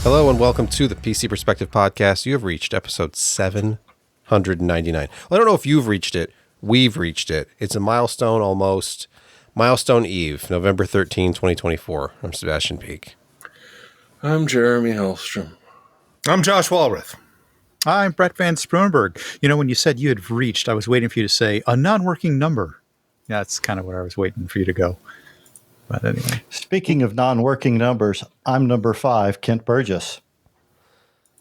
Hello and welcome to the PC Perspective Podcast. You have reached episode 799. Well, I don't know if you've reached it. We've reached it. It's a milestone almost. Milestone Eve, November 13, 2024. I'm Sebastian Peak. I'm Jeremy Hellstrom. I'm Josh Walrath. I'm Brett Van Sproenberg. You know, when you said you had reached, I was waiting for you to say a non-working number. Yeah, that's kind of where I was waiting for you to go. But anyway. Speaking of non-working numbers, I'm number 5, Kent Burgess.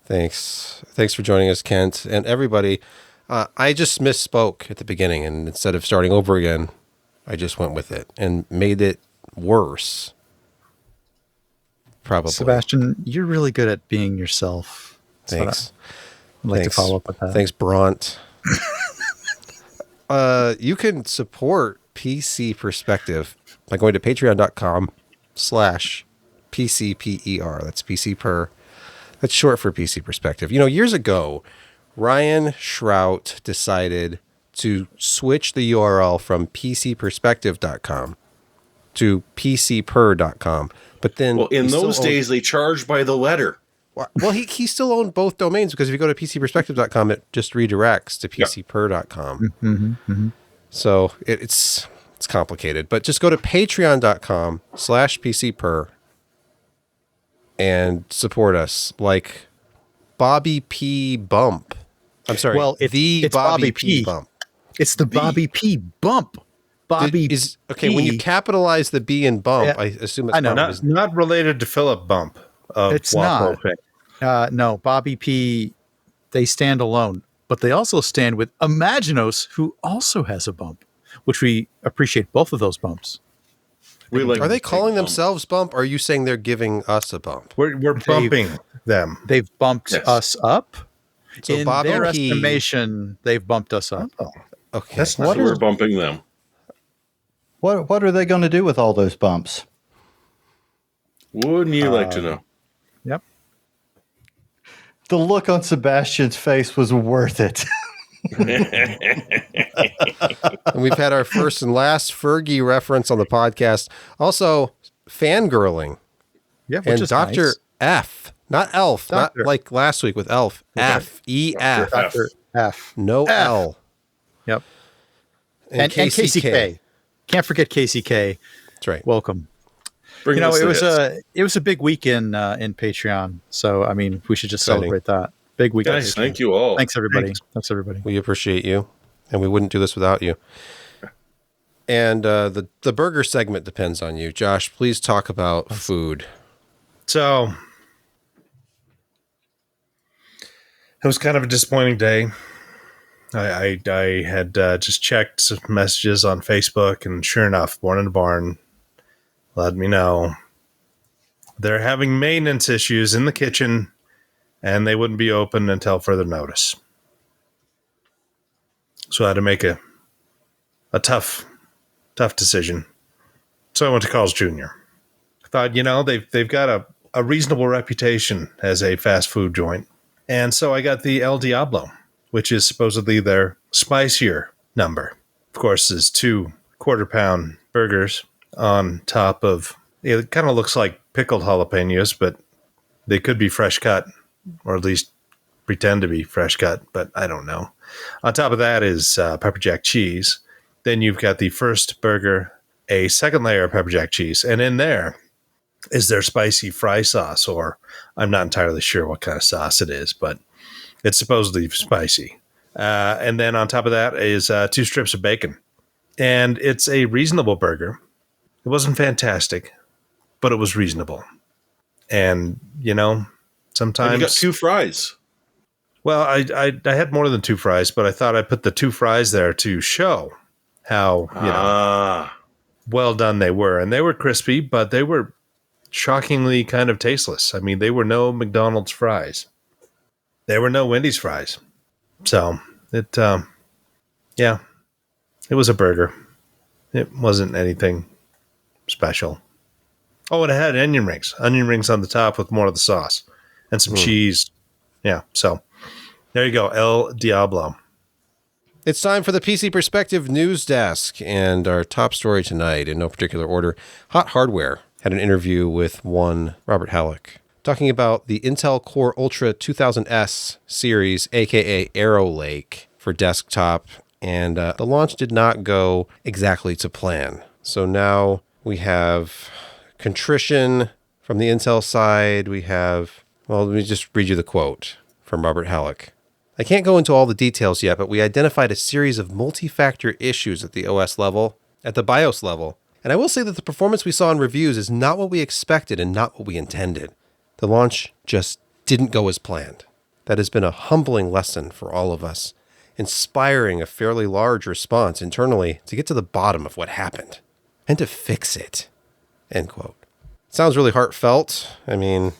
Thanks for joining us, Kent. And everybody, I just misspoke at the beginning, and instead of starting over again, I just went with it and made it worse. Probably. Sebastian, you're really good at being yourself. Thanks. I'd like to follow up with that. Thanks, Bront. You can support PC Perspective by going to patreon.com/PCPer. That's PCPer. That's short for PC Perspective. You know, years ago, Ryan Shrout decided to switch the URL from PCPerspective.com to PCPer.com. But then, well, in those days, they charged by the letter. Well, he still owned both domains because if you go to PCPerspective.com, it just redirects to PCPer.com. Mm-hmm, mm-hmm. So it's complicated, but just go to patreon.com/PCPer and support us, like Bobby P. Bump. I'm sorry. Well, it's Bobby P. Bump. It's the Bobby P. Bump. Bobby is okay. When you capitalize the B in bump, yeah, I assume it's not related to Philip Bump. It's not. No, Bobby P. They stand alone, but they also stand with Imaginos, who also has a bump, which we appreciate both of those bumps. Are they calling themselves Bump, or are you saying they're giving us a bump? We're bumping them. They've bumped us up. So in Bobby their P. estimation, they've bumped us up. Oh, okay. That's not we're bumping them. What are they going to do with all those bumps? Wouldn't you like to know? Yep. The look on Sebastian's face was worth it. And we've had our first and last Fergie reference on the podcast. Also, fangirling. Yeah, which and is Dr. nice. F, not Elf, Doctor. not like last week with Elf. F, E-F. Dr. F. No F. L. Yep. And Casey K. Can't forget Casey K. That's right. Welcome. Bring it was a big week in Patreon, so I mean we should just Exciting. celebrate that big week. Guys, thank you all. Thanks everybody. Thanks everybody. We appreciate you, and we wouldn't do this without you. And the burger segment depends on you. Josh, please talk about food. So it was kind of a disappointing day. I had just checked some messages on Facebook, and sure enough, Born in the Barn let me know they're having maintenance issues in the kitchen, and they wouldn't be open until further notice. So I had to make a tough decision. So I went to Carl's Jr. I thought, they've got a reasonable reputation as a fast food joint. And so I got the El Diablo, which is supposedly their spicier number. Of course, is 2 quarter-pound burgers on top of, it kind of looks like pickled jalapenos, but they could be fresh cut, or at least pretend to be fresh cut, but I don't know. On top of that is pepper jack cheese. Then you've got the first burger, a second layer of pepper jack cheese, and in there is their spicy fry sauce, or I'm not entirely sure what kind of sauce it is, but it's supposedly spicy. And then on top of that is 2 strips of bacon. And it's a reasonable burger. It wasn't fantastic, but it was reasonable. And, sometimes... And you got 2 fries. Well, I had more than 2 fries, but I thought I put the 2 fries there to show how, well done they were. And they were crispy, but they were shockingly kind of tasteless. I mean, they were no McDonald's fries. They were no Wendy's fries. So, it was a burger. It wasn't anything special. Oh, and it had onion rings on the top with more of the sauce and some cheese. Yeah, so there you go, El Diablo. It's time for the PC Perspective News Desk, and our top story tonight, in no particular order, Hot Hardware had an interview with one Robert Halleck. talking about the Intel Core Ultra 2000S series, aka Arrow Lake, for desktop. And the launch did not go exactly to plan. So now we have contrition from the Intel side. We have, well, let me just read you the quote from Robert Halleck. I can't go into all the details yet, but we identified a series of multi-factor issues at the OS level, at the BIOS level. And I will say that the performance we saw in reviews is not what we expected and not what we intended. The launch just didn't go as planned. That has been a humbling lesson for all of us, inspiring a fairly large response internally to get to the bottom of what happened and to fix it. End quote. Sounds really heartfelt. I mean,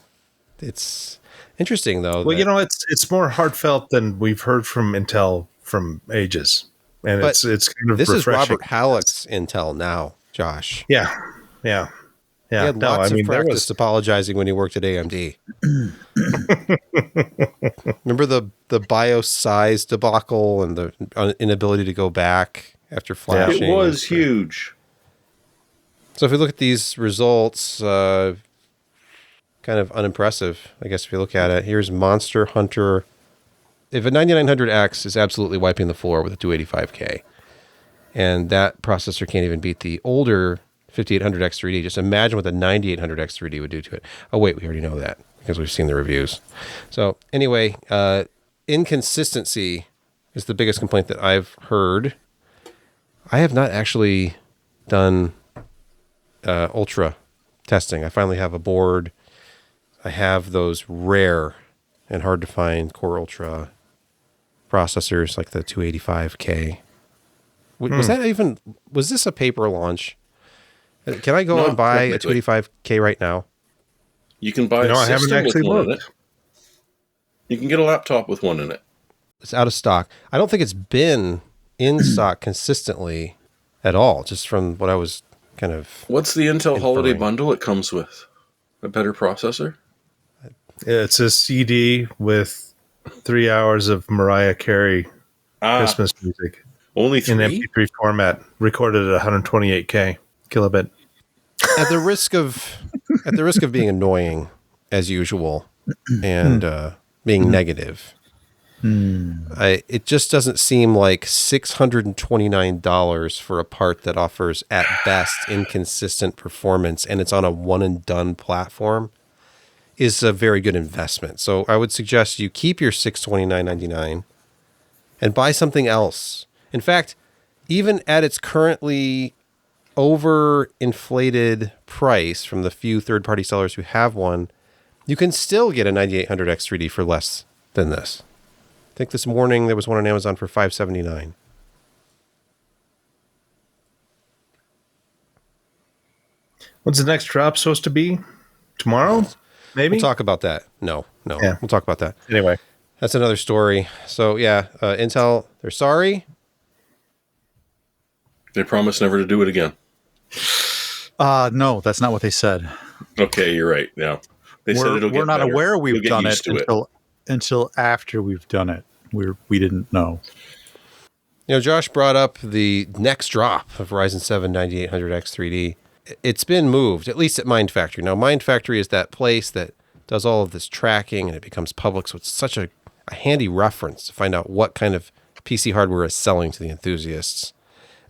it's interesting though. Well, it's more heartfelt than we've heard from Intel from ages, and it's kind of this refreshing. is Robert Halleck's Intel now, Josh. Yeah. He had lots of practice apologizing when he worked at AMD. Remember the BIOS size debacle and the inability to go back after flashing? It was huge. So if we look at these results, kind of unimpressive, I guess, if you look at it. Here's Monster Hunter. If a 9900X is absolutely wiping the floor with a 285K, and that processor can't even beat the older 5800X3D, just imagine what the 9800X3D would do to it. Oh, wait, we already know that because we've seen the reviews. So anyway, inconsistency is the biggest complaint that I've heard. I have not actually done Ultra testing. I finally have a board. I have those rare and hard to find Core Ultra processors like the 285K. Was that even, was this a paper launch? Can I go and buy a 285K right now? You can buy I haven't actually looked. You can get a laptop with one in it. It's out of stock. I don't think it's been in stock consistently at all, just from what I was kind of... What's the Intel holiday bundle it comes with? A better processor? It's a CD with 3 hours of Mariah Carey Christmas music. Only 3? In MP3 format, recorded at 128K kilobit. At the risk of being annoying as usual and being negative, it just doesn't seem like $629 for a part that offers at best inconsistent performance, and it's on a one and done platform, is a very good investment. So I would suggest you keep your $629.99 and buy something else. In fact, even at its currently overinflated price from the few third-party sellers who have one, you can still get a 9800X3D for less than this. I think this morning there was one on Amazon for $579. When's the next drop supposed to be? Tomorrow? Maybe? We'll talk about that. No. Yeah. We'll talk about that. Anyway. That's another story. So, yeah, Intel, they're sorry. They promised never to do it again. No, that's not what they said. Okay, you're right. Yeah. They said it'll get we're not better. aware we've done it it until after we've done it. We didn't know. You know, Josh brought up the next drop of Ryzen 7 9800X3D. It's been moved, at least at Mind Factory. Now, Mind Factory is that place that does all of this tracking, and it becomes public, so it's such a handy reference to find out what kind of PC hardware is selling to the enthusiasts.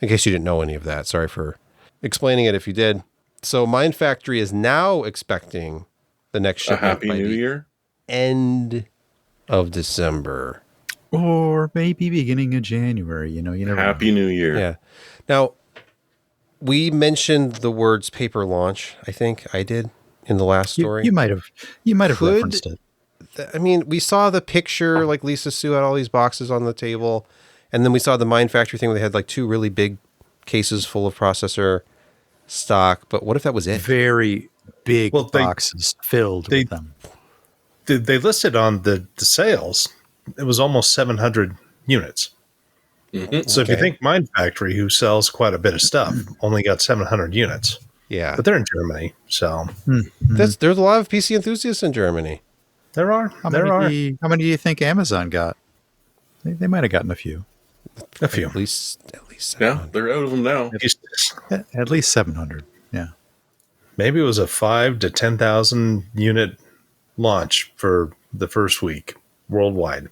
In case you didn't know any of that, sorry for explaining it if you did. So Mind Factory is now expecting the next shipment Happy by New the Year. end of December. Or maybe beginning of January, you never Happy New Year. Yeah. Now, we mentioned the words paper launch, I think I did in the last story. You might have referenced it. I mean, we saw the picture, like Lisa Sue had all these boxes on the table, and then we saw the Mind Factory thing where they had like 2 really big cases full of processor stock. But what if that was it? Very big boxes filled with them. They listed on the sales, it was almost 700 units. Mm-hmm. So if you think Mind Factory, who sells quite a bit of stuff, only got 700 units. Yeah. But they're in Germany, so. There's a lot of PC enthusiasts in Germany. There are. How many do you think Amazon got? They might have gotten a few. A few. At least Yeah, they're out of them now. At least 700. Yeah. Maybe it was a 5,000 to 10,000 unit launch for the first week worldwide.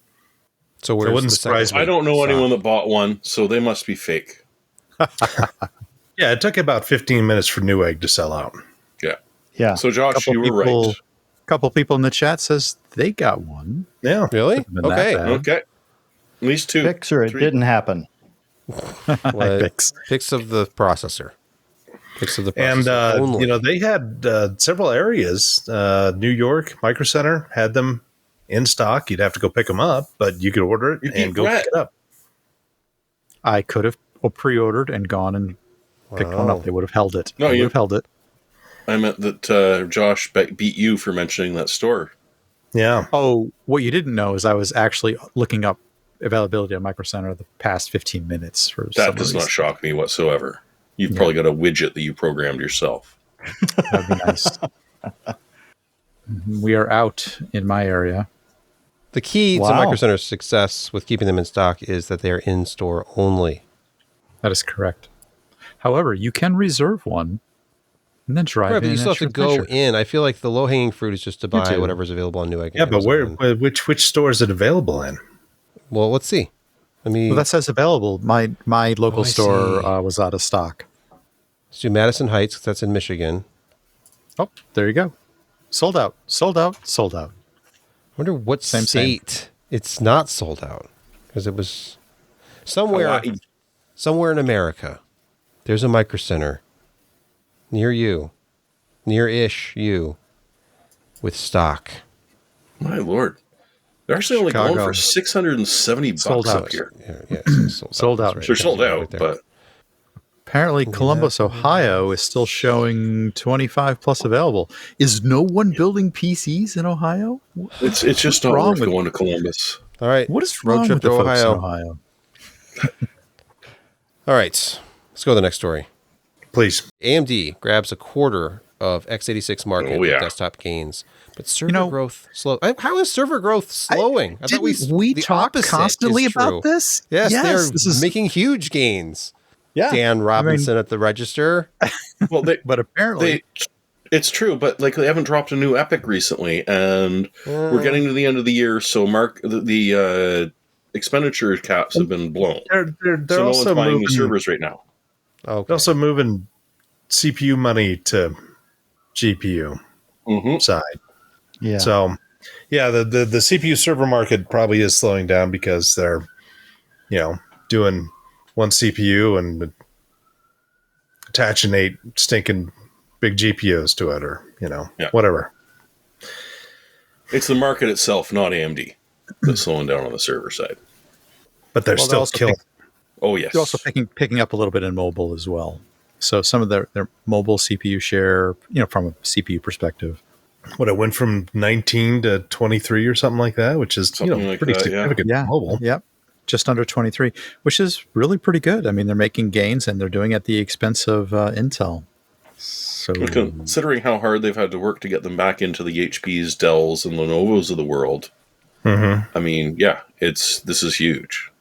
So it where's wouldn't the surprise second me. I don't know week? anyone that bought one, so they must be fake. Yeah, it took about 15 minutes for Newegg to sell out. Yeah. Yeah. So Josh, you were right. Couple people in the chat says they got one. Yeah. Really? Been that Okay. bad. Okay. At least two. Fixer, it 3. didn't happen. What? Thanks. Pics of the processor. Pics of the And, processor. only. they had several areas. New York, Micro Center had them in stock. You'd have to go pick them up, but you could order it You'd and be go right. pick it up. I could have pre-ordered and gone and picked one Wow. up. They would have held it. No, They would you- have held it. I meant that Josh beat you for mentioning that store. Yeah. Oh, what you didn't know is I was actually looking up availability on Micro Center the past 15 minutes for some That of does these. not shock me whatsoever. You've probably got a widget that you programmed yourself. That'd be nice. We are out in my area. The key to Wow. Micro Center's success with keeping them in stock is that they are in store only. That is correct. However, you can reserve one and then drive Right, in. but you still at have to your go leisure. in. I feel like the low hanging fruit is just to buy too. whatever's available on Newegg. Yeah, and but Amazon. which store is it available in? Well, let's see. Let me Well, that says available. My local I store see. was out of stock. let's do Madison Heights. 'Cause that's in Michigan. Oh, there you go. Sold out. Sold out. Sold out. I wonder what Same. state it's not sold out, because it was somewhere Hawaii. in America. There's a Micro Center near you, near-ish you, with stock. My lord. They're actually only going Chicago. for $670 Sold up out. here. Yeah, it's sold, Sold out. That's They're right. sold Right out, there. but Apparently, Columbus, Ohio is still showing 25 plus available. Is no one building PCs in Ohio? it's just not wrong worth with- going to Columbus. All right. What is Road wrong trip with the to folks in Ohio. Ohio? All right. Let's go to the next story. Please. AMD grabs a quarter of x86 market Oh, yeah. with desktop gains, but server know- growth slow. How is server growth slowing? I thought Didn't we the talk opposite constantly is true. about this? Yes, they're this is making huge gains. Yeah. Dan Robinson at the register. Well, But apparently, it's true, but like they haven't dropped a new Epic recently, and we're getting to the end of the year, so the expenditure caps have been blown. They're So no also one's buying new moving, servers right now. Okay. they're also moving CPU money to GPU Mm-hmm. side. Yeah. So, yeah, the CPU server market probably is slowing down because they're, doing one CPU and attaching 8 stinking big GPUs to it, or whatever. It's the market itself, not AMD, that's slowing down on the server side. But they're Well, still also killing. Oh yes, they're also picking up a little bit in mobile as well. So some of their mobile CPU share, from a CPU perspective. What, it went from 19 to 23 or something like that, which is Something like pretty that, yeah. significant for mobile. Yep. Just under 23, which is really pretty good. I mean, they're making gains and they're doing it at the expense of Intel. So considering how hard they've had to work to get them back into the HPs, Dells, and Lenovo's of the world. Mm-hmm. I mean, yeah, this is huge.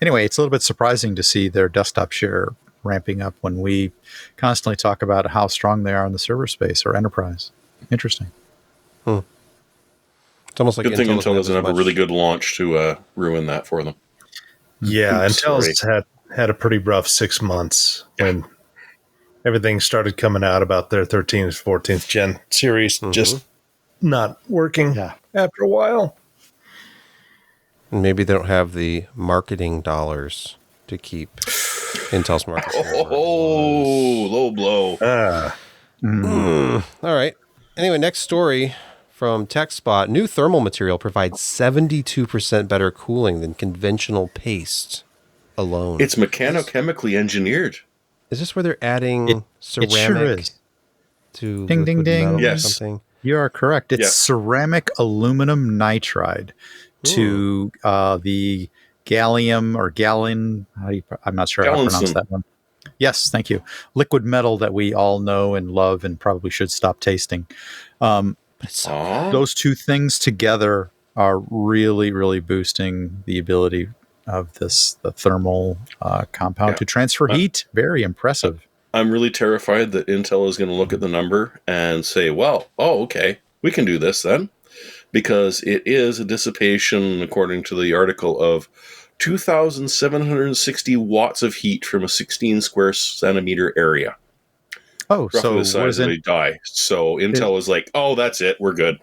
anyway, it's a little bit surprising to see their desktop share ramping up when we constantly talk about how strong they are in the server space or enterprise. Interesting. It's almost like Good thing Intel have doesn't as have a much- really good launch to ruin that for them. Yeah, Oops, Intel's had a pretty rough 6 months when everything started coming out about their 13th, 14th gen series just not working Yeah. after a while. And maybe they don't have the marketing dollars to keep Intel's market share. Oh, low blow. All right. Anyway, next story from TechSpot. New thermal material provides 72% better cooling than conventional paste alone. It's mechanochemically engineered. Is this where they're adding ceramic It sure is. to Ding, ding, liquid ding. metal or Yes. something? You are correct. It's Yeah. ceramic aluminum nitride to the gallium or gallon. I'm not sure how to pronounce Gallinson. that one. Yes, thank you. Liquid metal that we all know and love and probably should stop tasting. Aw. Those two things together are really, really boosting the ability of the thermal compound Yeah. to transfer heat. Very impressive. I'm really terrified that Intel is going to look at the number and say, well, oh, okay, we can do this then. because it is a dissipation, according to the article, of 2,760 watts of heat from a 16 square centimeter area. Oh, Roughly so the size of a die. So Intel is like, oh, that's it. We're good.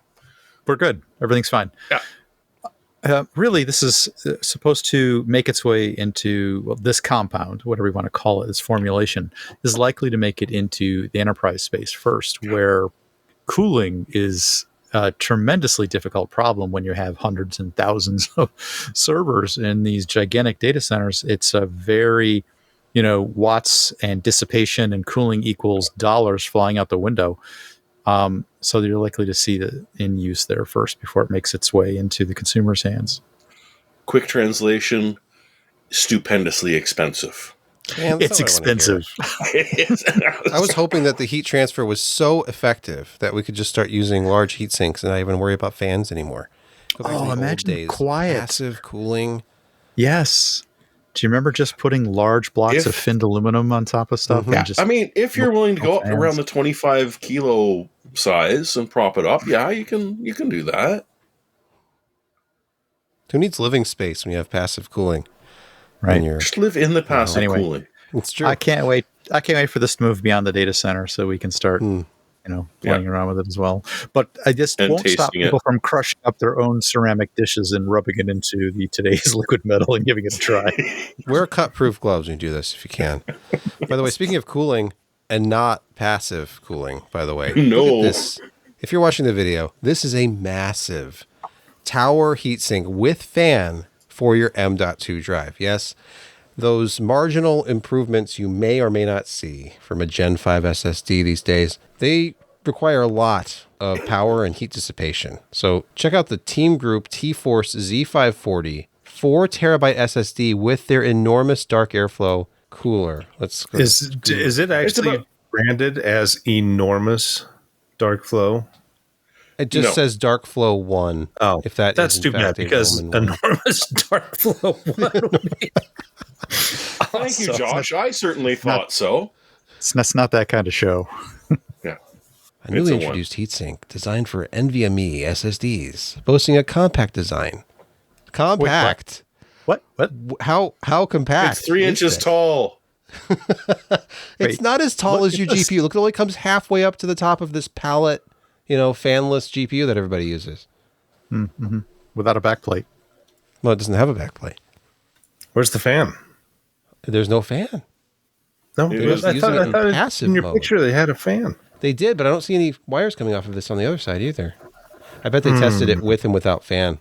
we're good. Everything's fine. Yeah. Really, this is supposed to make its way into this compound, whatever you want to call it. This formulation is likely to make it into the enterprise space first, where cooling is a tremendously difficult problem when you have hundreds and thousands of servers in these gigantic data centers. It's a very, watts and dissipation and cooling equals dollars flying out the window. So you're likely to see the in use there first before it makes its way into the consumer's hands. Quick translation, stupendously expensive. Man, that's It's not what I wanna hear. expensive. I was hoping that the heat transfer was so effective that we could just start using large heat sinks and not even worry about fans anymore. Go back to the old imagine quiet. passive cooling. Yes. Do you remember just putting large blocks of finned aluminum on top of stuff? Mhm. And just I mean, if you're willing to go up fans. around the 25 kilo size and prop it up, yeah, you can do that. Who needs living space when you have passive cooling? Right. And you're, Just live in the passive Anyway. cooling. it's true. I can't wait. I can't wait for this to move beyond the data center so we can start, playing around with it as well. But I just And won't stop tasting it. people from crushing up their own ceramic dishes and rubbing it into today's liquid metal and giving it a try. Wear cut-proof gloves when you do this if you can. By the way, speaking of cooling and not passive cooling, by the way, No. look at this. If you're watching the video, this is a massive tower heatsink with fan for your M.2 drive. Yes, those marginal improvements you may or may not see from a Gen 5 SSD these days, they require a lot of power and heat dissipation. So check out the Team Group T-Force Z540 4 terabyte SSD with their enormous dark airflow cooler. Let's go. Is it actually branded as enormous dark flow? It just No. says Dark Flow 1. Oh, if that that's is in too bad fact a because Roman one. enormous dark flow would be Thank you, awesome. Josh. I certainly thought so. That's not that kind of show. Yeah. A newly It's a one. introduced heatsink designed for NVMe SSDs, boasting a compact design. Compact? What? How compact? It's 3 is inches this? tall. It's Wait, not as tall as your at this. GPU. Look, it only comes halfway up to the top of this pallet, fanless GPU that everybody uses. Without a backplate. Well, it doesn't have a backplate. Where's the fan? There's no fan. No, It is I using thought, it I in thought passive in your mode. picture they had a fan. They did, but I don't see any wires coming off of this on the other side either. I bet they tested it with and without fan.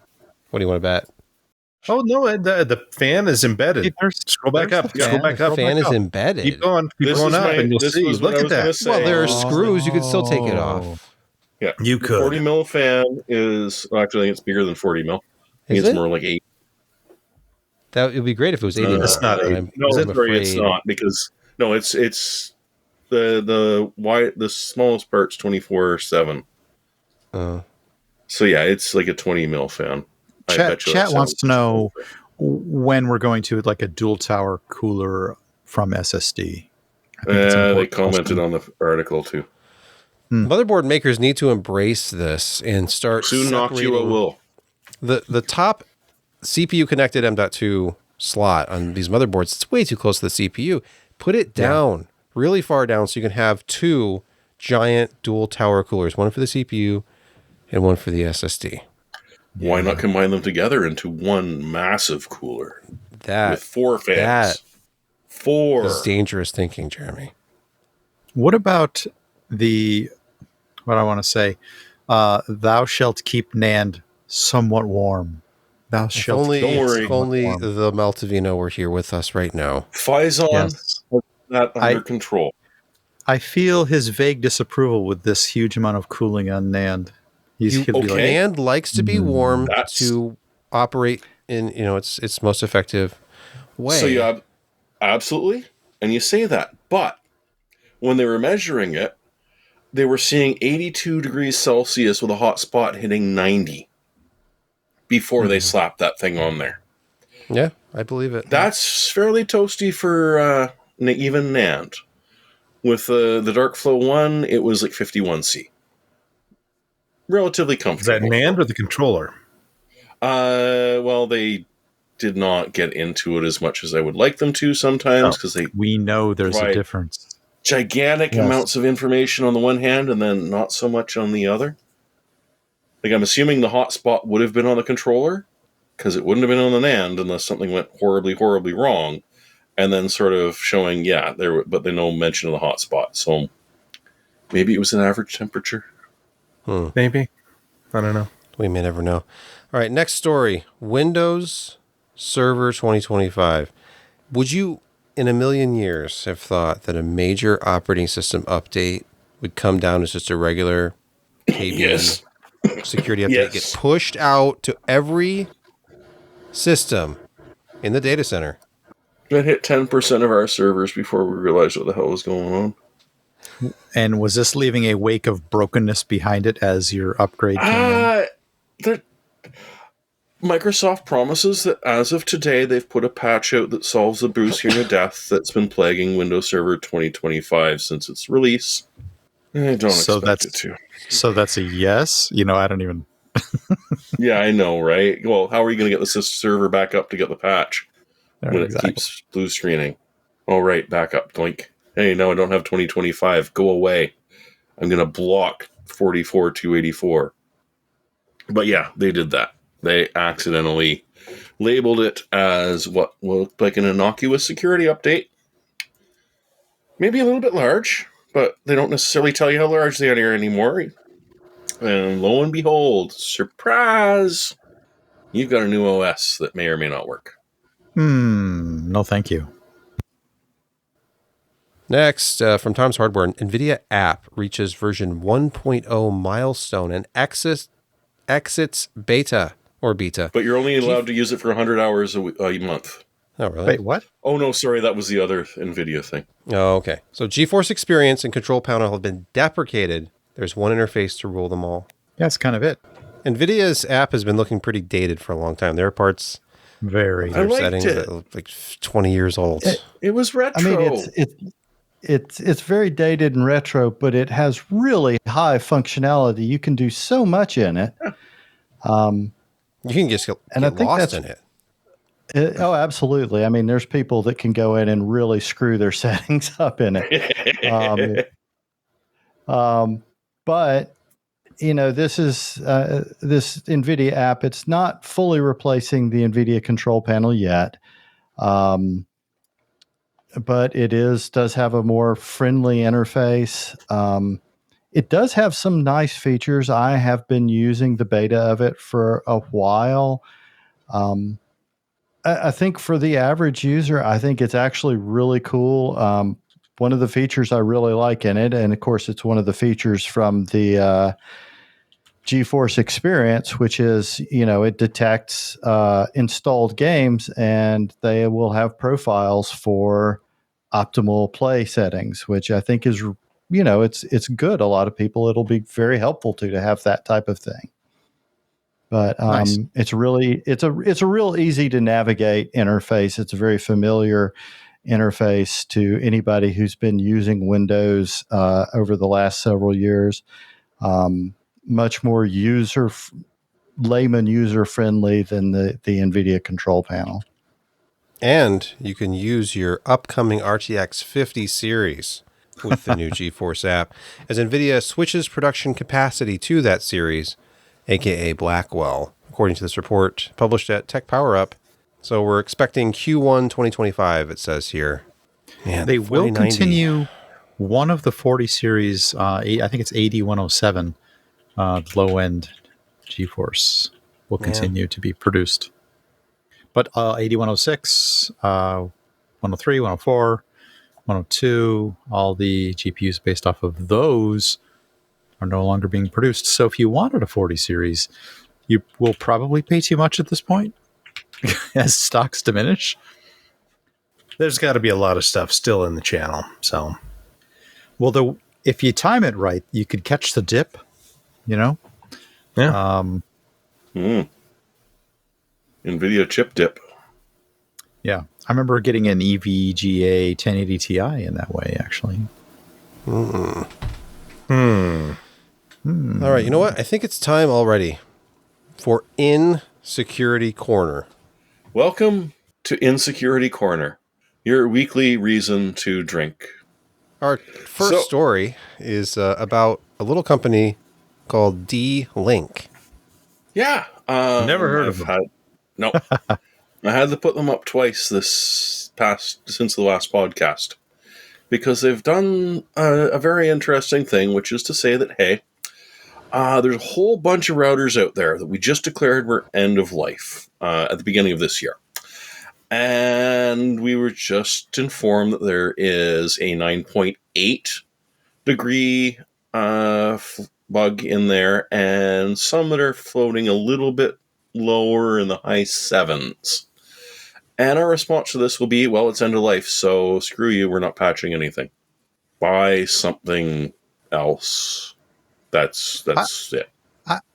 What do you want to bet? Oh no, the fan is embedded. Hey, there's- Scroll back there's up. the Scroll fan. back up. The fan back is up. embedded. Keep going. Keep This going is up, and you'll this see. was what Look I at was gonna that. say. Well, there are Oh. screws. You could still take it off. Yeah, You the could. 40 mil fan is actually I think it's bigger than 40 mil. I think Is it's it? more like 8. That would be great if it was 80 mil. It's not 80. No, I'm sorry, it's afraid- not because no, it's the smallest part's 24/7. Uh, So yeah, it's like a 20 mil fan. I bet you Chat that wants sounds to know cool. when we're going to like a dual tower cooler from SSD. I think it's an They important commented question. on the article too. Motherboard makers need to embrace this and start Soon Noctua separating will. the top CPU connected M.2 slot on these motherboards. It's way too close to the CPU. Put it down really far down so you can have two giant dual tower coolers, one for the CPU and one for the SSD. Why not combine them together into one massive cooler That with 4 fans? that 4. is dangerous thinking, Jeremy. What about what I want to say? Thou shalt keep NAND somewhat warm. Thou If shalt only, Don't worry. if only warm. the Maltavino were here with us right now. Phison Yes. has that under I- control. I feel his vague disapproval with this huge amount of cooling on NAND. He'll be like, okay. NAND likes to be warm That's- to operate in its most effective way. So you have absolutely, and you say that, but when they were measuring it, they were seeing 82 degrees Celsius with a hot spot hitting 90 before they slapped that thing on there. Yeah, I believe it. That's fairly toasty for even NAND. With the Dark Flow 1, it was like 51C. relatively Is comfortable. that NAND or the controller? Well, they did not get into it as much as I would like them to sometimes because they We know there's a Right. difference. gigantic Yes. amounts of information on the one hand and then not so much on the other. Like, I'm assuming the hotspot would have been on the controller because it wouldn't have been on the NAND unless something went horribly, horribly wrong. And then sort of showing, but there's no mention of the hotspot. So maybe it was an average temperature. Maybe. I don't know. We may never know. All right, next story. Windows Server 2025. Would you, in a million years, have thought that a major operating system update would come down as just a regular KB Yes. security update, Yes. get pushed out to every system in the data center? That hit 10% of our servers before we realized what the hell was going on. And was this leaving a wake of brokenness behind it as your upgrade came in? Microsoft promises that as of today, they've put a patch out that solves the Bruce Unit death that's been plaguing Windows Server 2025 since its release. I don't expect it to. So that's a yes? You know, I don't even... Yeah, I know, right? Well, how are you going to get the server back up to get the patch when Exactly. it keeps blue screening? Oh, right, back up. Blink. Hey, no, I don't have 2025. Go away. I'm going to block 44284. But yeah, they did that. They accidentally labeled it as what looked like an innocuous security update. Maybe a little bit large, but they don't necessarily tell you how large they are anymore. And lo and behold, surprise! You've got a new OS that may or may not work. No, thank you. Next, from Tom's Hardware, NVIDIA app reaches version 1.0 milestone and exits beta. But you're only allowed to use it for 100 hours a month. Oh, really? Wait, what? Oh, no, sorry, that was the other NVIDIA thing. Oh, okay. So GeForce Experience and Control Panel have been deprecated. There's one interface to rule them all. That's kind of it. NVIDIA's app has been looking pretty dated for a long time. There are parts Very. of their liked settings it. that look like 20 years old. It was retro. I mean, it's very dated and retro, but it has really high functionality. You can do so much in it. You can just get And I think lost that's- in it. Oh, absolutely. I mean, there's people that can go in and really screw their settings up in it. But you know, this is this NVIDIA app. It's not fully replacing the NVIDIA control panel yet, but it does have a more friendly interface. It does have some nice features. I have been using the beta of it for a while. I think for the average user, I think it's actually really cool. One of the features I really like in it, and of course, it's one of the features from the GeForce Experience, which is, you know, it detects installed games and they will have profiles for optimal play settings, which I think is, you know, it's good. A lot of people, it'll be very helpful to have that type of thing. But Nice. it's a real easy to navigate interface. It's a very familiar interface to anybody who's been using Windows over the last several years. Much more layman user friendly than the NVIDIA control panel. And you can use your upcoming RTX 50 series with the new GeForce app as NVIDIA switches production capacity to that series, aka Blackwell, according to this report published at Tech Power Up. So we're expecting Q1 2025, it says here. Man, They the will 4090. continue one of the 40 series, I think it's 8107, low-end GeForce will continue to be produced. But 8106, 103, 104, 102, all the GPUs based off of those are no longer being produced. So if you wanted a 40 series, you will probably pay too much at this point as stocks diminish. There's got to be a lot of stuff still in the channel. So, Well, if you time it right, you could catch the dip, you know? yeah. NVIDIA chip dip. Yeah. I remember getting an EVGA 1080 Ti in that way, actually. All right, you know what? I think it's time already for In Security Corner. Welcome to Insecurity Corner, your weekly reason to drink. Our first story is about a little company called D-Link. Yeah. Never heard of them. No. I had to put them up twice since the last podcast. Because they've done a very interesting thing, which is to say that, hey, there's a whole bunch of routers out there that we just declared were end of life at the beginning of this year. And we were just informed that there is a 9.8 degree bug in there, and some that are floating a little bit lower in the high 7s. And our response to this will be, well, it's end of life, so screw you, we're not patching anything. Buy something else. That's it.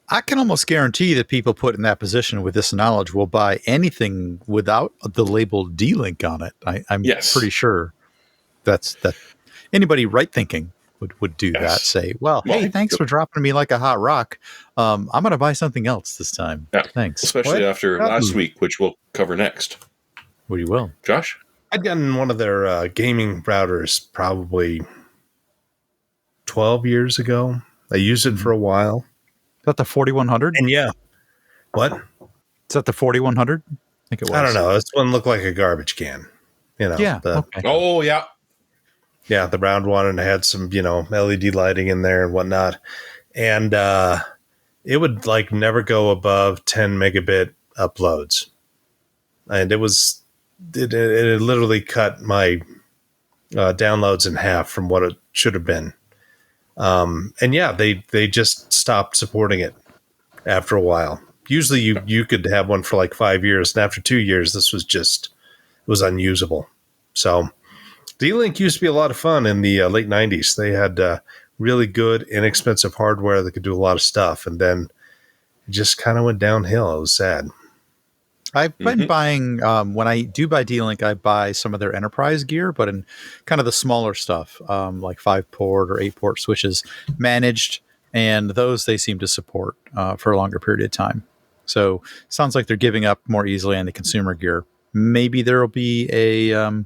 I can almost guarantee that people put in that position with this knowledge will buy anything without the label D-Link on it. I'm pretty sure that anybody right thinking would do that. Say, well, hey, thanks for dropping me like a hot rock. I'm going to buy something else this time. Yeah, thanks. Especially after last week, which we'll cover next. We will. Josh? I'd gotten one of their gaming routers probably 12 years ago. I used it for a while. Is that the 4100? And yeah. What? Is that the 4100? I think it was. I don't know. This one looked like a garbage can. You know. Yeah. Okay. Oh, yeah. Yeah, the round one, and it had some, LED lighting in there and whatnot. And it would never go above 10 megabit uploads. And it literally cut my downloads in half from what it should have been. And yeah, they just stopped supporting it after a while. Usually you could have one for 5 years, and after 2 years, this was unusable. So D-Link used to be a lot of fun in the late 90s. They had really good, inexpensive hardware that could do a lot of stuff, and then it just kind of went downhill. It was sad. I've been buying, when I do buy D-Link, I buy some of their enterprise gear, but in kind of the smaller stuff, like 5-port or 8-port switches managed, and those they seem to support for a longer period of time. So sounds like they're giving up more easily on the consumer gear. Maybe there will be an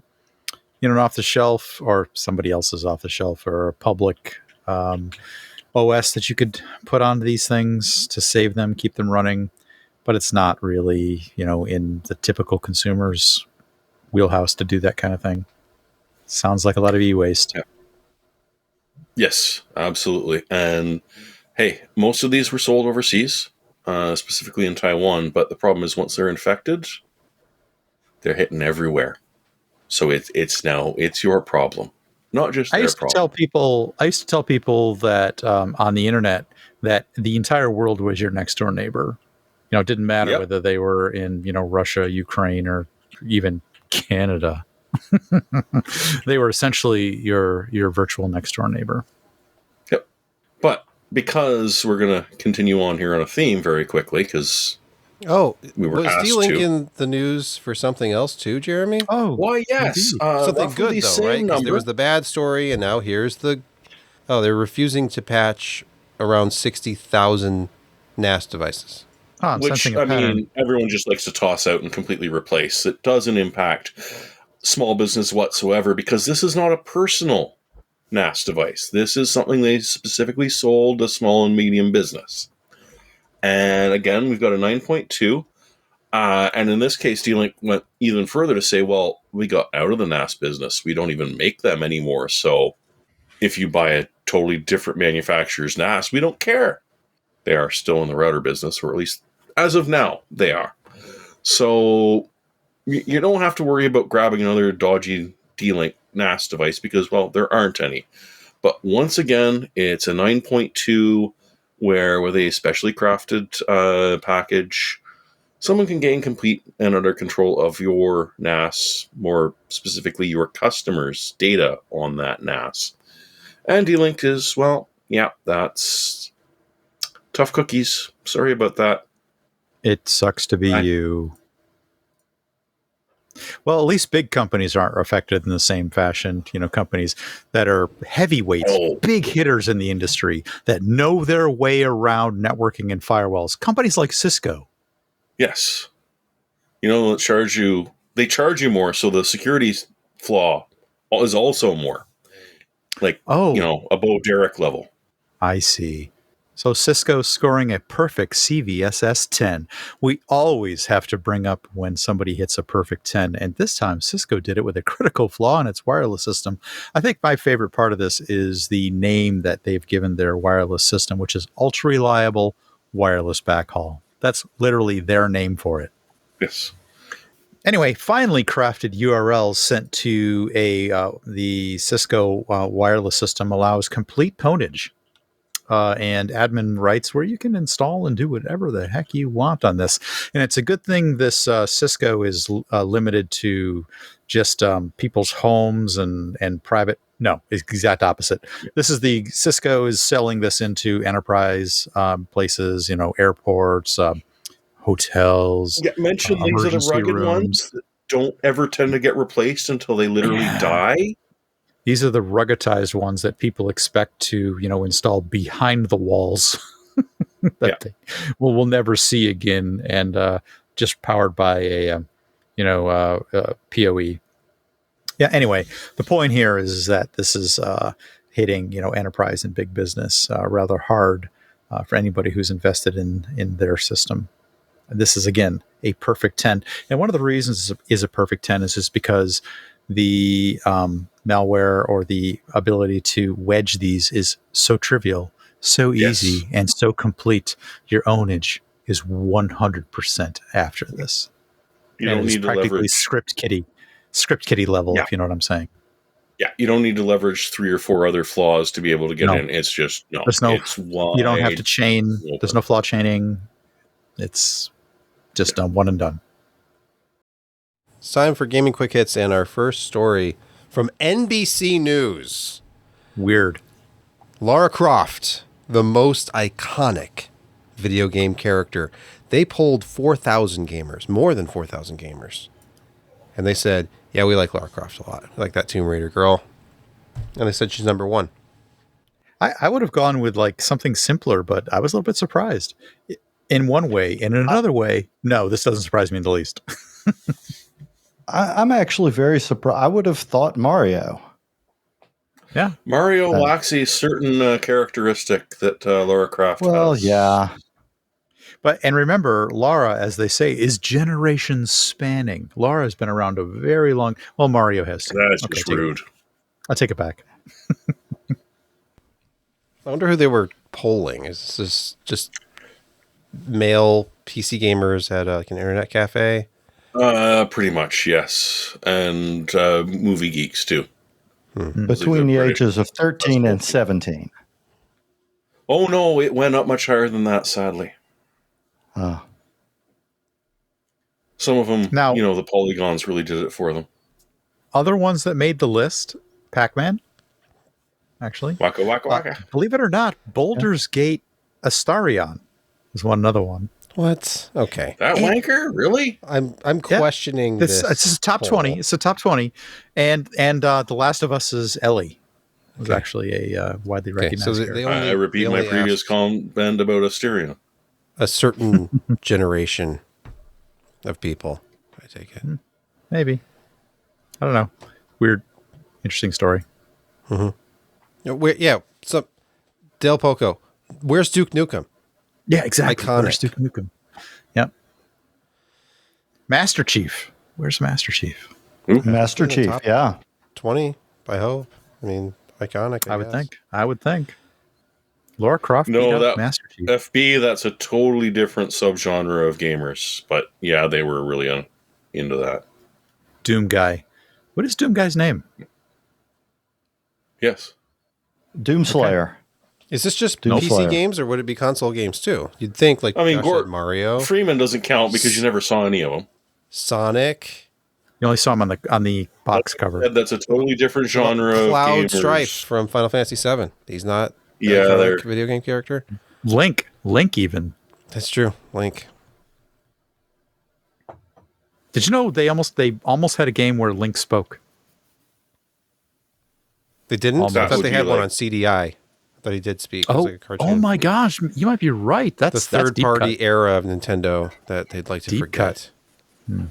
off-the-shelf or somebody else's off-the-shelf or a public OS that you could put onto these things to save them, keep them running. But it's not really, in the typical consumer's wheelhouse to do that kind of thing. Sounds like a lot of e-waste. Yeah. Yes, absolutely. And hey, most of these were sold overseas, specifically in Taiwan. But the problem is once they're infected, they're hitting everywhere. So it's your problem, not just their problem. I used to tell people that on the internet that the entire world was your next door neighbor. It didn't matter whether they were in, Russia, Ukraine, or even Canada. They were essentially your virtual next door neighbor. Yep. But because we're going to continue on here on a theme very quickly, because we were asked D-Link to. in the news for something else too, Jeremy? Oh, why, yes. Something good though, right? Because there was the bad story, and now here's they're refusing to patch around 60,000 NAS devices. Which, everyone just likes to toss out and completely replace. It doesn't impact small business whatsoever because this is not a personal NAS device. This is something they specifically sold to small and medium business. And again, we've got a 9.2. And in this case, D-Link went even further to say, well, we got out of the NAS business. We don't even make them anymore. So if you buy a totally different manufacturer's NAS, we don't care. They are still in the router business, or at least as of now, they are. So you don't have to worry about grabbing another dodgy D-Link NAS device because, well, there aren't any. But once again, it's a 9.2 where with a specially crafted package, someone can gain complete and utter control of your NAS, more specifically your customers' data on that NAS. And D-Link is, well, yeah, that's tough cookies. Sorry about that. It sucks to be you. Well, at least big companies aren't affected in the same fashion. Companies that are heavyweights, Oh. big hitters in the industry that know their way around networking and firewalls. Companies like Cisco. Yes. They charge you more, so the security flaw is also more. Above Derek level. I see. So Cisco scoring a perfect CVSS 10. We always have to bring up when somebody hits a perfect 10. And this time Cisco did it with a critical flaw in its wireless system. I think my favorite part of this is the name that they've given their wireless system, which is Ultra Reliable Wireless Backhaul. That's literally their name for it. Yes. Anyway, finally crafted URLs sent to the Cisco wireless system allows complete pwnage. And admin rights where you can install and do whatever the heck you want on this. And it's a good thing this Cisco is limited to just people's homes and private. No, it's the exact opposite. This is the Cisco is selling this into enterprise places, airports, hotels. Yeah, mention these are the rugged ones that don't ever tend to get replaced until they literally die. These are the ruggedized ones that people expect to, install behind the walls that we'll never see again, and just powered by a PoE. Yeah. Anyway, the point here is that this is hitting enterprise and big business rather hard for anybody who's invested in their system. This is again a perfect 10, and one of the reasons is a perfect 10 is just because the malware or the ability to wedge these is so trivial, so easy, and so complete. Your ownage is 100% after this. You don't need to leverage script kiddie level, if you know what I'm saying. Yeah, you don't need to leverage 3 or 4 other flaws to be able to get in. It's just it's wide. You don't have to chain. Open. There's no flaw chaining. It's just done, one and done. It's time for Gaming Quick Hits and our first story from NBC News. Weird. Lara Croft, the most iconic video game character. They polled 4,000 gamers, more than 4,000 gamers. And they said, yeah, we like Lara Croft a lot. We like that Tomb Raider girl. And they said she's number 1. I would have gone with like something simpler, but I was a little bit surprised. In one way. And in another way, no, this doesn't surprise me in the least. I'm actually very surprised. I would have thought Mario. Yeah. Mario lacks a certain characteristic that Lara Croft has. Well, yeah. And remember, Lara, as they say, is generations spanning. Lara has been around a very long... Well, Mario has too. That is just rude. I'll take it back. I wonder who they were polling. Is this just male PC gamers at like an internet cafe? Pretty much, yes. And movie geeks, too. Between the ages of 13 and 17. Oh, no, it went up much higher than that, sadly. Some of them, now, the polygons really did it for them. Other ones that made the list, Pac-Man, actually. Waka, waka, waka. Believe it or not, Baldur's Gate Astarion is another one. What? Okay. That wanker? Really? I'm questioning this. It's a top poll. 20. It's a top 20. And The Last of Us' Ellie was actually a widely recognized character. I repeat my previous comment about Astarion. A certain generation of people, I take it. Maybe. I don't know. Weird, interesting story. Yeah. So, Del Poco, where's Duke Nukem? Yeah, exactly. Iconic. Where's Duke Nukem? Yep. Master Chief. Where's Master Chief? Master Chief, yeah. 20, I hope. I mean, iconic, I would think. Lara Croft beat up Master Chief. FB, that's a totally different subgenre of gamers. But yeah, they were really into that. Doom Guy. What is Doom Guy's name? Yes. Doomslayer. Okay. Is this just Doom PC Slayer. games, or would it be console games too? You'd think, like, Mario. Freeman doesn't count because you never saw any of them. Sonic. You only saw him on the box cover. That's a totally different genre of Cloud gamers. Strife from Final Fantasy VII. He's not a video game character. Link even. That's true. Link. Did you know they almost had a game where Link spoke? They didn't? Almost. I thought Would they be had one like- on CDI. I thought he did speak. It was like a cartoon. Oh my gosh, you might be right. The That's third-party deep era of Nintendo that they'd like to Deep forget. cut.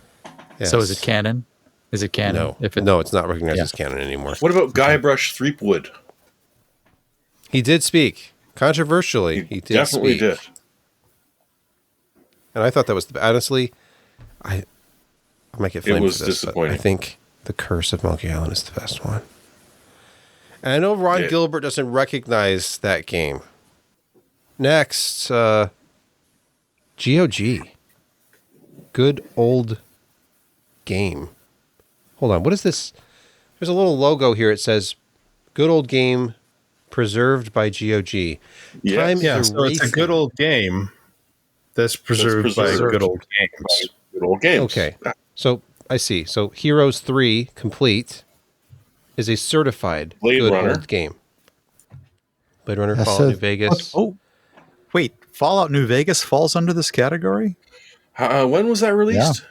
Yes. So is it canon? Is it canon? No. If it, No, it's not recognized Yeah. as canon anymore. What about Guybrush Threepwood? He did speak. Controversially, he did Definitely speak. did. And I thought that was, honestly, I might get flamed was for this, but disappointing. I think The Curse of Monkey Island is the best one. And I know Ron Yeah. Gilbert doesn't recognize that game. Next, GOG. Good old game. Hold on, what is this? There's a little logo here. It says, good old game preserved by GOG. Yes. Time Yeah, is so it's a racing. good old game that's preserved, by preserved. good old games. Good old games. Okay. So I see. So Heroes 3 Complete is a certified Blade good Runner. old game. Blade Runner, Yeah, Fallout so- New Vegas. oh, wait, Fallout New Vegas falls under this category? When was that released?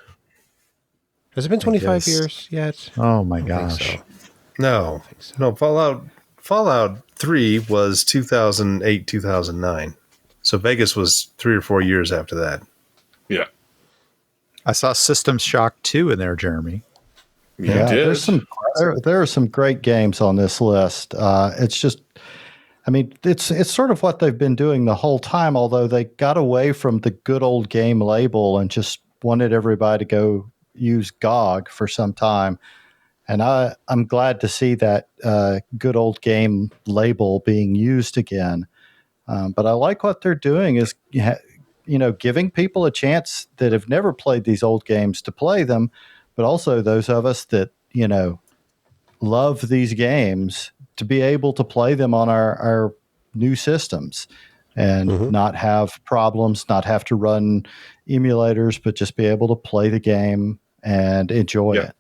Has it been 25 guess. years yet? Oh my I think gosh. so. No, no. Fallout 3 was 2008, 2009. So Vegas was 3 or 4 years after that. Yeah. I saw System Shock 2 in there, Jeremy. You Yeah, did. there are some great games on this list. It's just, I mean, it's sort of what they've been doing the whole time. Although they got away from the good old game label and just wanted everybody to go use GOG for some time. And I'm glad to see that good old game label being used again. But I like what they're doing is, giving people a chance that have never played these old games to play them, but also those of us that, love these games to be able to play them on our new systems and not have problems, not have to run emulators, but just be able to play the game and enjoy it.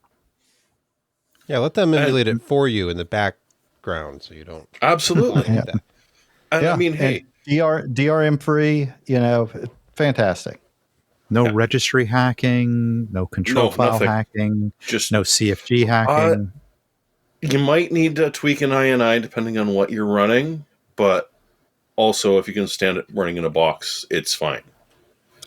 Yeah, let them emulate it for you in the background so you don't Absolutely. do that. And I mean, hey, and DRM free, fantastic. No registry hacking, no control No, file nothing. hacking, just no CFG hacking. you might need to tweak an INI depending on what you're running, but also if you can stand it running in a box, it's fine.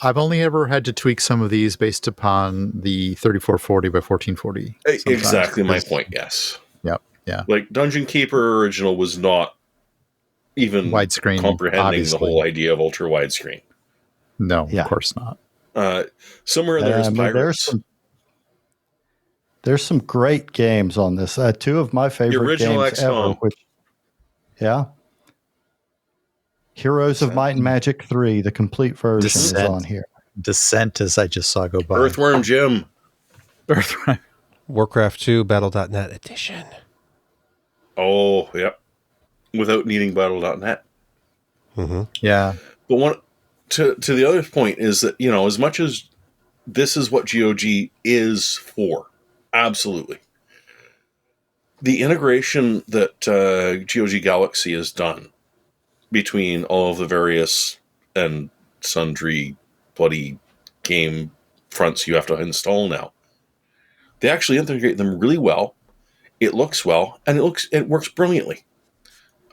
I've only ever had to tweak some of these based upon the 3440 by 1440. sometimes. Exactly my point, yes. Yep. Yeah. Like Dungeon Keeper Original was not even Widescreen, comprehending obviously. the whole idea of ultra widescreen. No, Yeah. of course not. Somewhere there's Pirates. There's some great games on this. Two of my favorite original games ever. XCOM. Heroes of Might and Magic 3, the complete version is Descent. on here. Descent, as I just saw go by. Earthworm Jim. Earthworm. Warcraft 2 Battle.net edition. Oh, yep. Without needing Battle.net. Yeah. But one to the other point is that, as much as this is what GOG is for, absolutely. The integration that GOG Galaxy has done between all of the various and sundry bloody game fronts you have to install now, they actually integrate them really well. It looks well, and it works brilliantly.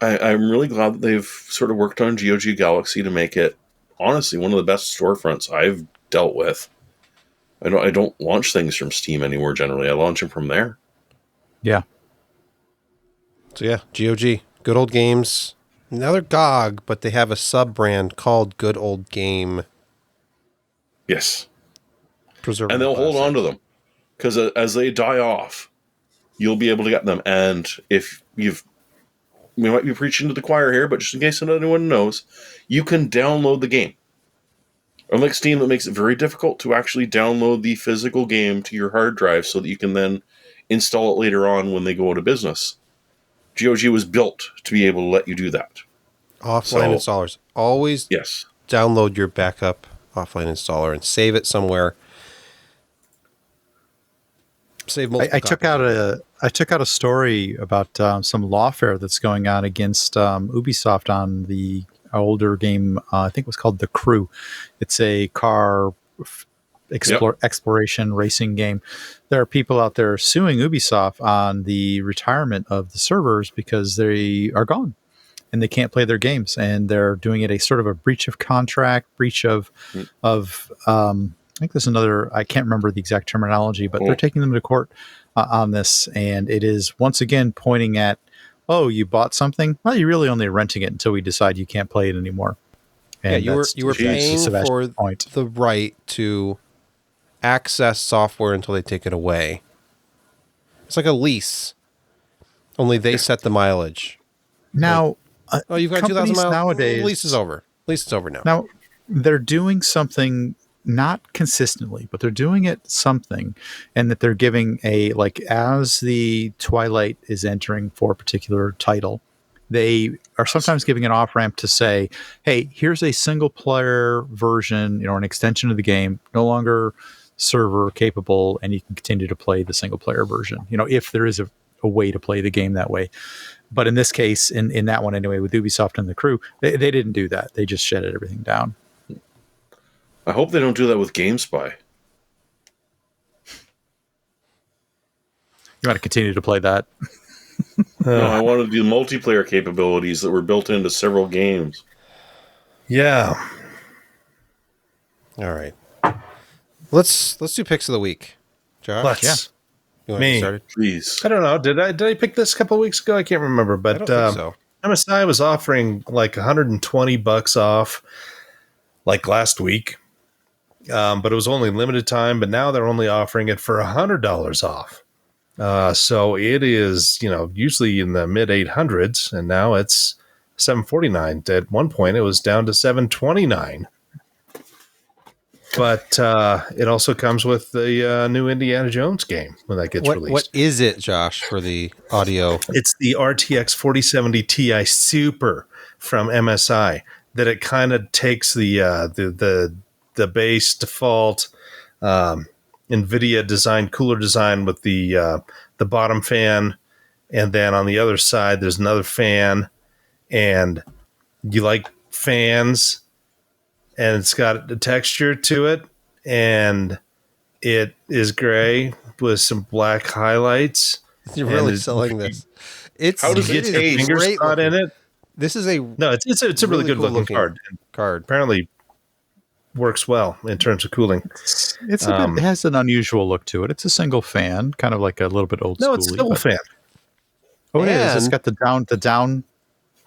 I'm really glad that they've sort of worked on GOG Galaxy to make it, honestly, one of the best storefronts I've dealt with. I don't launch things from Steam anymore generally. I launch them from there. Yeah. So yeah, GOG, Good Old Games. Now they're GOG, but they have a sub-brand called Good Old Game. Yes. Preserving And they'll hold classics. on to them. Because as they die off, you'll be able to get them. And if we might be preaching to the choir here, but just in case anyone knows, you can download the game. Unlike Steam, that makes it very difficult to actually download the physical game to your hard drive so that you can then install it later on when they go out of business. GOG was built to be able to let you do that. Offline installers. Always Yes. download your backup offline installer and save it somewhere. Save multiple I took out a story about some lawfare that's going on against Ubisoft on the older game. I think it was called The Crew. It's a car exploration racing game. There are people out there suing Ubisoft on the retirement of the servers because they are gone and they can't play their games, and they're doing it a sort of a breach of contract, breach of I think there's another, I can't remember the exact terminology, but they're taking them to court on this, and it is once again pointing at, oh, you bought something? Well, you're really only renting it until we decide you can't play it anymore. And you were paying for the right to access software until they take it away. It's like a lease, only they set the mileage. Now, you've got 2,000 miles. Nowadays, Lease is over. Lease is over now. Now, they're doing something not consistently, but they're doing it something, and that they're giving as the Twilight is entering for a particular title, they are sometimes giving an off ramp to say, hey, here's a single player version, an extension of the game, no longer server capable, and you can continue to play the single player version, if there is a way to play the game that way. But in this case, in that one anyway, with Ubisoft and the crew, they didn't do that. They just shutted everything down. I hope they don't do that with GameSpy. You want to continue to play that? No, I want to do multiplayer capabilities that were built into several games. Yeah. All right. Let's do picks of the week. Josh? Let's. Yeah. You want to get started? Please. I don't know. Did I pick this a couple of weeks ago? I can't remember, but I don't think so. MSI was offering like $120 off like last week. But it was only limited time, but now they're only offering it for $100 off. So it is, usually in the mid 800s, and now it's $749. At one point, it was down to $729. But it also comes with the new Indiana Jones game when that gets released. What is it, Josh, for the audio? It's the RTX 4070 Ti Super from MSI. That it kind of takes the base default NVIDIA design, cooler design with the bottom fan, and then on the other side there's another fan, and you like fans, and it's got a texture to it, and it is gray with some black highlights. You're really selling this. How does it get a finger spot in it? This is a it's a really good cool looking card. Apparently works well in terms of cooling. It has an unusual look to it. It's a single fan, kind of like a little bit old school. No, it's a double fan. Oh, it is. It's got the down.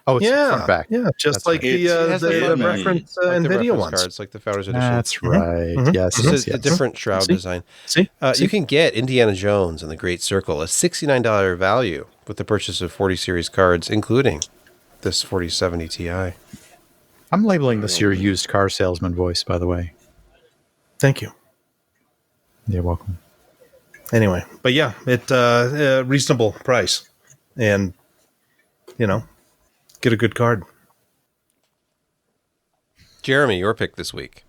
Oh, it's front back. Yeah, just like the reference NVIDIA ones. Cards, like the Founders Edition. That's right. Mm-hmm. Yes, it's a different shroud design. You can get Indiana Jones and the Great Circle, a $69 value with the purchase of 40 series cards, including this 4070 Ti. I'm labeling this your used car salesman voice, by the way. Thank you. You're welcome. Anyway, but yeah, it reasonable price, and get a good card. Jeremy, your pick this week.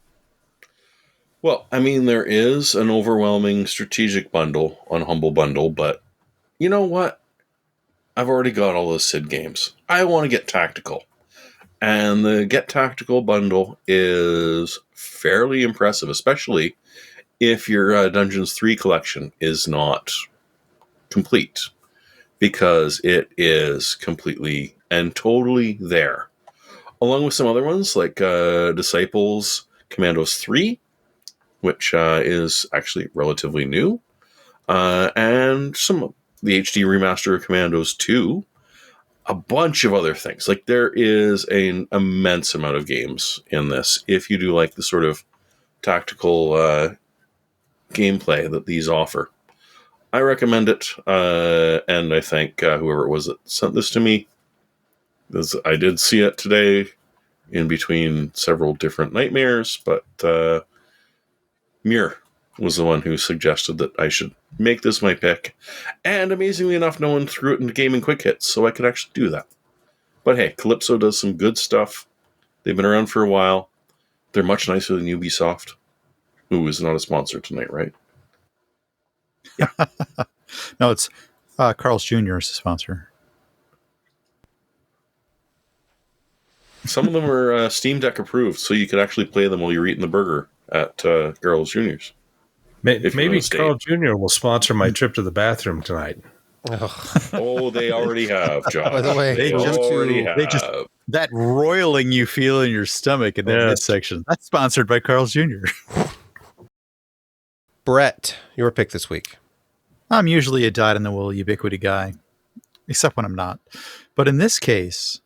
Well, I mean, there is an overwhelming strategic bundle on Humble Bundle, but you know what? I've already got all those SID games. I want to get tactical. And the Get Tactical bundle is fairly impressive, especially if your Dungeons 3 collection is not complete, because it is completely and totally there. Along with some other ones like Disciples Commandos 3, which is actually relatively new, and some of the HD remaster of Commandos 2, a bunch of other things. Like, there is an immense amount of games in this, if you do like the sort of tactical gameplay that these offer. I recommend it, and I thank whoever it was that sent this to me. I did see it today in between several different nightmares, but Muir was the one who suggested that I should make this my pick. And amazingly enough, no one threw it into Gaming Quick Hits, so I could actually do that. But hey, Calypso does some good stuff. They've been around for a while. They're much nicer than Ubisoft, who is not a sponsor tonight, right? No, it's Carl's Jr. is the sponsor. Some of them are Steam Deck approved, so you could actually play them while you're eating the burger at Carl's Jr.'s. If you're Maybe gonna stay. Carl Jr. will sponsor my trip to the bathroom tonight. Oh, they already have, Josh. By the way, they just already to- have. They just that roiling you feel in your stomach in that Yes. midsection. That's sponsored by Carl's Jr. Brett, your pick this week. I'm usually a dyed-in-the-wool Ubiquiti guy, except when I'm not. But in this case,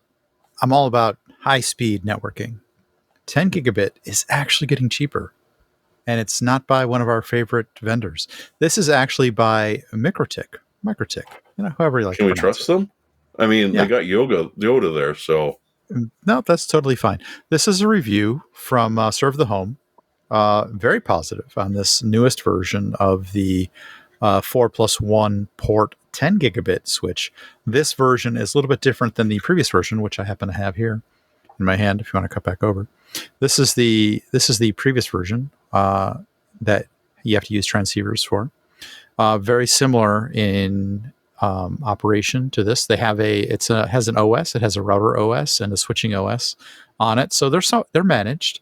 I'm all about high-speed networking. 10 gigabit is actually getting cheaper, and it's not by one of our favorite vendors. This is actually by Microtik, however you like Can to we pronounce trust them? I mean, Yeah. they got Yoda there, so it. No, that's totally fine. This is a review from Serve the Home. Very positive on this newest version of the 4+1 port 10 gigabit switch. This version is a little bit different than the previous version, which I happen to have here in my hand. If you want to cut back over, this is the previous version that you have to use transceivers for. Very similar in operation to this. They have has an OS. It has a router OS and a switching OS on it, so they're managed.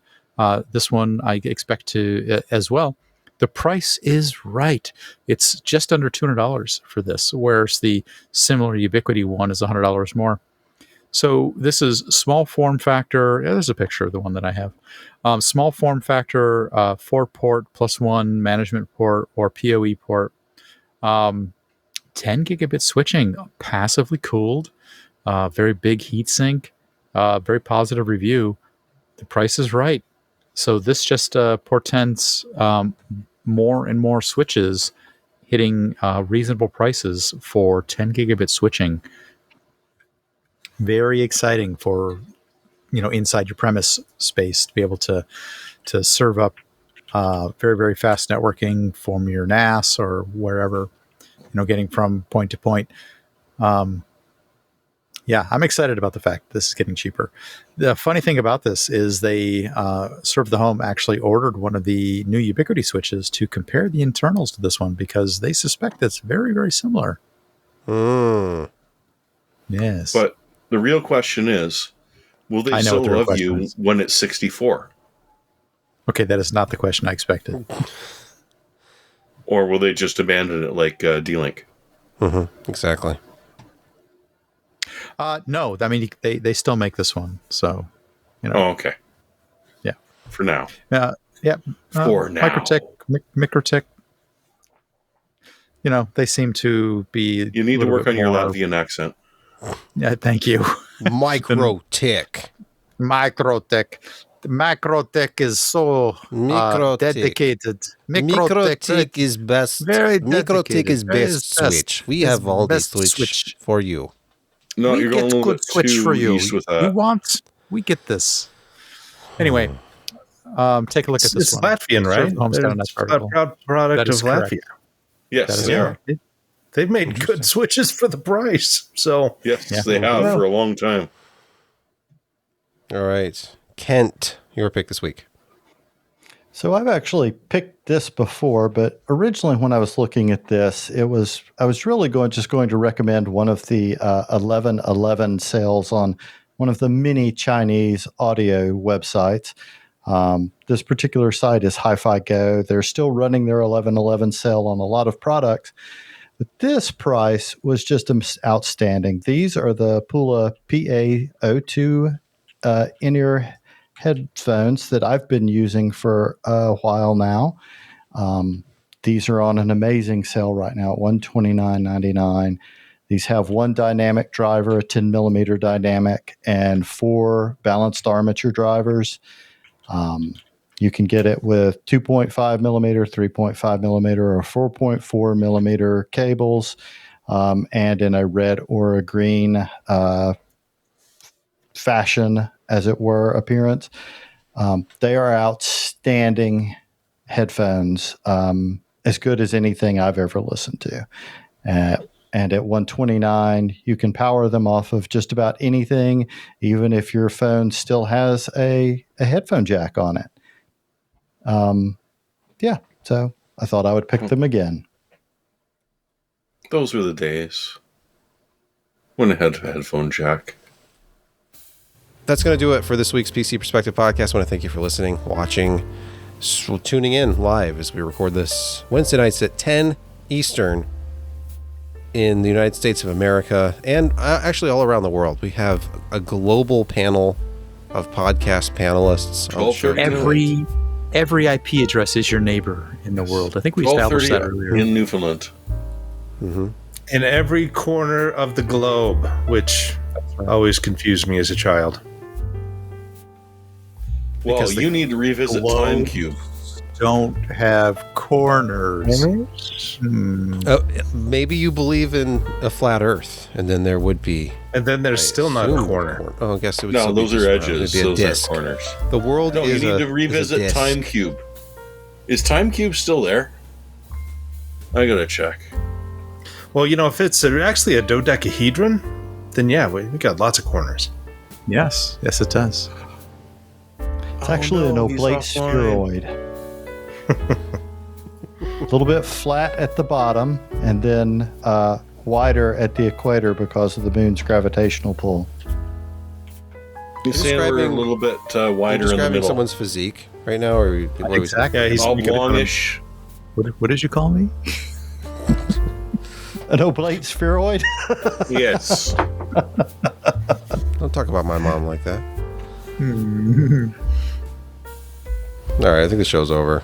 This one I expect to as well. The price is right. It's just under $200 for this, whereas the similar Ubiquiti one is $100 more. So this is small form factor. There's a picture of the one that I have. Small form factor, 4-port +1 management port or PoE port. 10 gigabit switching, passively cooled, very big heatsink, very positive review. The price is right. So this just portends more and more switches hitting reasonable prices for 10 gigabit switching. Very exciting for inside your premise space to be able to serve up very, very fast networking from your NAS or wherever, getting from point to point. Yeah, I'm excited about the fact this is getting cheaper. The funny thing about this is they Serve the Home actually ordered one of the new Ubiquiti switches to compare the internals to this one because they suspect it's very, very similar. Yes. But the real question is, will they I know still what the real love question you is. when it's 64? Okay, that is not the question I expected. Or will they just abandon it like D-Link? Exactly. No, I mean they still make this one, so Oh, okay. Yeah. For now. Yeah. For now. Microtik. They seem to be. You need to work on your more, Latvian accent. Yeah, thank you. Microtik. Microtik. Microtik is so Microtik. dedicated. Microtik is best. very Microtik is dedicated. Very best best. switch. We Is have all the best switch, switch. for you. No, we you're going a get little good bit switch too for you. east with You that. want? We get this. Anyway, take a look at this It's one. Latvian, right? Serve Home's got a nice It's a article. proud product That of is correct. Latvia. Yes, That is they correct. are. They've made good switches for the price. So Yes, Yeah. they have for a long time. All right. Kent, your pick this week. So I've actually picked this before, but originally when I was looking at this, I was really going to recommend one of the 1111 sales on one of the many Chinese audio websites. This particular site is Hi-Fi Go. They're still running their 1111 sale on a lot of products, but this price was just outstanding. These are the Pula PA02 in-ear headphones that I've been using for a while now. These are on an amazing sale right now at $129.99. These have one dynamic driver, a 10 millimeter dynamic, and 4 balanced armature drivers. You can get it with 2.5 millimeter, 3.5 millimeter, or 4.4 millimeter cables, and in a red or a green fashion, as it were, appearance. They are outstanding headphones, as good as anything I've ever listened to. And at $129, you can power them off of just about anything, even if your phone still has a headphone jack on it. Yeah, so I thought I would pick them again. Those were the days when it had a headphone jack. That's going to do it for this week's PC Perspective podcast. I want to thank you for listening, watching, So tuning in live as we record this Wednesday nights at 10 Eastern in the United States of America and actually all around the world. We have a global panel of podcast panelists. I'm sure Every IP address is your neighbor in the world. I think we established that earlier. In Newfoundland. Mm-hmm. In every corner of the globe, which always confused me as a child. Well, Because you need to revisit Time Cube. Don't have corners. Maybe you believe in a flat Earth, and then there would be. And then there's still not a assume corner. Oh, I guess it would. No, still be those just are round. edges. It'd be a Those disc. are corners. The world No, you is need to is a revisit disc. Time Cube. Is Time Cube still there? I gotta check. Well, if it's actually a dodecahedron, then yeah, we got lots of corners. Yes, it does. It's actually an oblate spheroid. A little bit flat at the bottom and then wider at the equator because of the moon's gravitational pull. You saying we're a describing- little bit wider in the Describing middle. someone's physique right now, or what are we- Exactly. Yeah, he's Oblongish. What did you call me? An oblate spheroid? Yes. Don't talk about my mom like that. All right, I think the show's over.